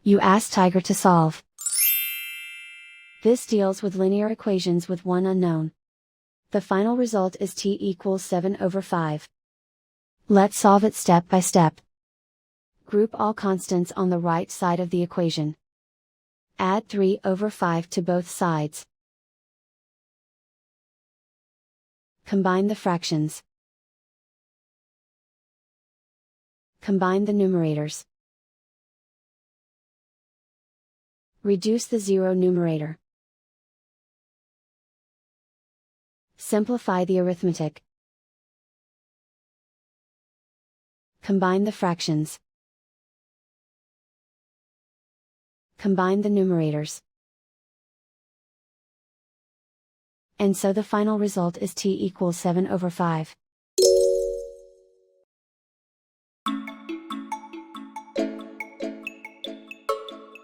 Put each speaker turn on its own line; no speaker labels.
You ask Tiger to solve. This deals with linear equations with one unknown. The final result is t equals 7/5. Let's solve it step by step. Group all constants on the right side of the equation. Add 3/5 to both sides. Combine the fractions. Combine the numerators. Reduce the zero numerator. Simplify the arithmetic. Combine the fractions. Combine the numerators. And so the final result is t equals 7/5.